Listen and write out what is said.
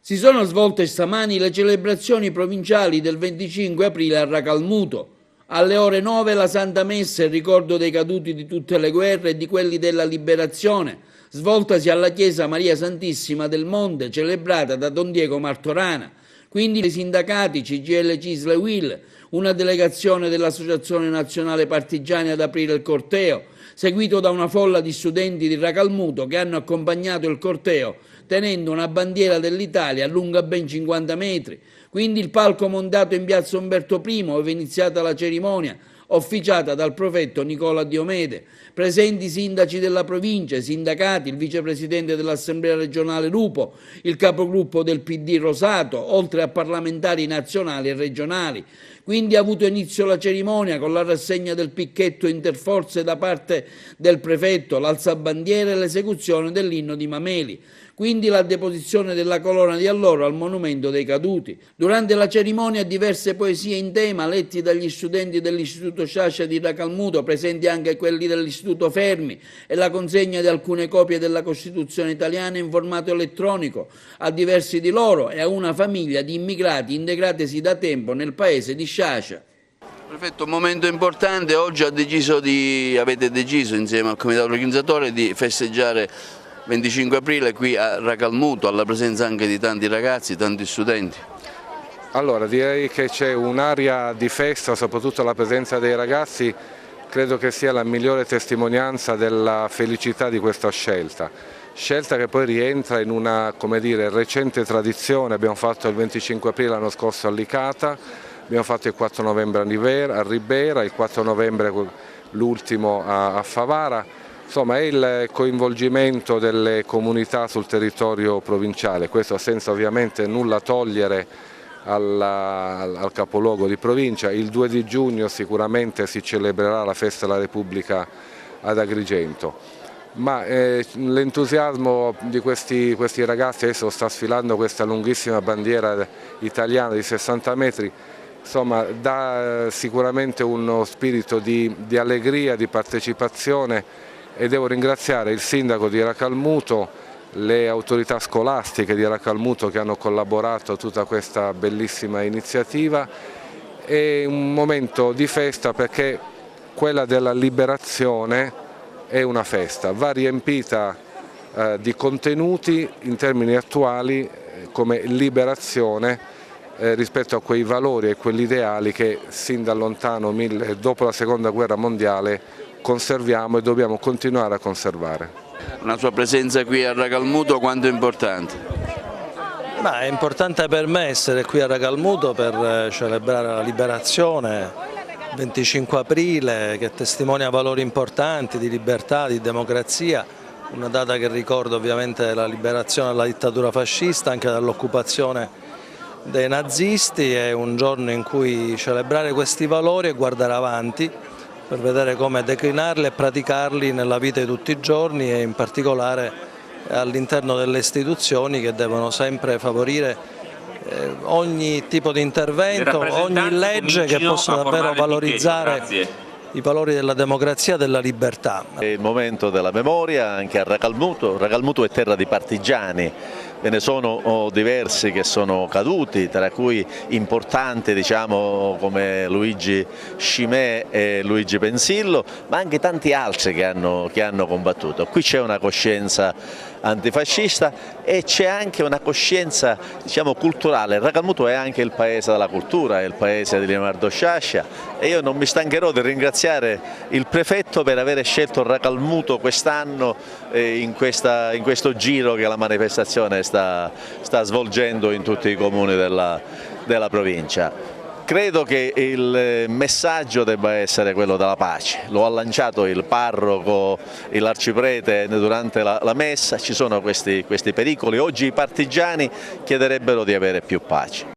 Si sono svolte stamani le celebrazioni provinciali del 25 aprile a Racalmuto. Alle ore 9 la Santa Messa in ricordo dei caduti di tutte le guerre e di quelli della liberazione, svoltasi alla Chiesa Maria Santissima del Monte, celebrata da Don Diego Martorana. Quindi i sindacati CGIL, CISL e UIL, una delegazione dell'Associazione Nazionale Partigiani ad aprire il corteo, seguito da una folla di studenti di Racalmuto che hanno accompagnato il corteo tenendo una bandiera dell'Italia lunga ben 50 metri. Quindi il palco montato in piazza Umberto I, dove è iniziata la cerimonia, officiata dal prefetto Nicola Diomede. Presenti sindaci della provincia, sindacati, il vicepresidente dell'Assemblea regionale Lupo, il capogruppo del PD Rosato, oltre a parlamentari nazionali e regionali. Quindi ha avuto inizio la cerimonia con la rassegna del picchetto interforze da parte del prefetto, l'alzabandiera e l'esecuzione dell'inno di Mameli. Quindi la deposizione della colonna di alloro al monumento dei caduti. Durante la cerimonia diverse poesie in tema letti dagli studenti dell'Istituto Sciascia di Racalmuto, presenti anche quelli dell'Istituto Fermi, e la consegna di alcune copie della Costituzione italiana in formato elettronico a diversi di loro e a una famiglia di immigrati integratesi da tempo nel paese di Sciascia. Prefetto, un momento importante, oggi avete deciso insieme al comitato organizzatore di festeggiare 25 aprile qui a Racalmuto, alla presenza anche di tanti ragazzi, tanti studenti. Allora, direi che c'è un'aria di festa, soprattutto la presenza dei ragazzi, credo che sia la migliore testimonianza della felicità di questa scelta. Scelta che poi rientra in una, come dire, recente tradizione. Abbiamo fatto il 25 aprile l'anno scorso a Licata, abbiamo fatto il 4 novembre a Ribera, il 4 novembre l'ultimo a Favara. Insomma, è il coinvolgimento delle comunità sul territorio provinciale, questo senza ovviamente nulla togliere al capoluogo di provincia. Il 2 di giugno sicuramente si celebrerà la festa della Repubblica ad Agrigento, ma l'entusiasmo di questi ragazzi, adesso sta sfilando questa lunghissima bandiera italiana di 60 metri, insomma, dà sicuramente uno spirito di allegria, di partecipazione. E devo ringraziare il sindaco di Racalmuto, le autorità scolastiche di Racalmuto che hanno collaborato a tutta questa bellissima iniziativa. È un momento di festa perché quella della liberazione è una festa, va riempita di contenuti in termini attuali come liberazione rispetto a quei valori e quegli ideali che sin da lontano, dopo la seconda guerra mondiale, conserviamo e dobbiamo continuare a conservare. Una sua presenza qui a Racalmuto quanto è importante? È importante per me essere qui a Racalmuto per celebrare la liberazione, 25 aprile, che testimonia valori importanti di libertà, di democrazia, una data che ricorda ovviamente la liberazione dalla dittatura fascista, anche dall'occupazione dei nazisti. È un giorno in cui celebrare questi valori e guardare avanti per vedere come declinarli e praticarli nella vita di tutti i giorni e in particolare all'interno delle istituzioni che devono sempre favorire ogni tipo di intervento, ogni legge che possa davvero valorizzare i valori della democrazia e della libertà. È il momento della memoria anche a Racalmuto. Racalmuto è terra di partigiani, ve ne sono diversi che sono caduti, tra cui importanti come Luigi Scimè e Luigi Pensillo, ma anche tanti altri che hanno combattuto. Qui c'è una coscienza antifascista e c'è anche una coscienza culturale. Racalmuto è anche il paese della cultura, è il paese di Leonardo Sciascia e io non mi stancherò di ringraziare il prefetto per aver scelto Racalmuto quest'anno in questo giro che la manifestazione sta svolgendo in tutti i comuni della provincia. Credo che il messaggio debba essere quello della pace, lo ha lanciato il parroco, l'arciprete durante la messa, ci sono questi pericoli, oggi i partigiani chiederebbero di avere più pace.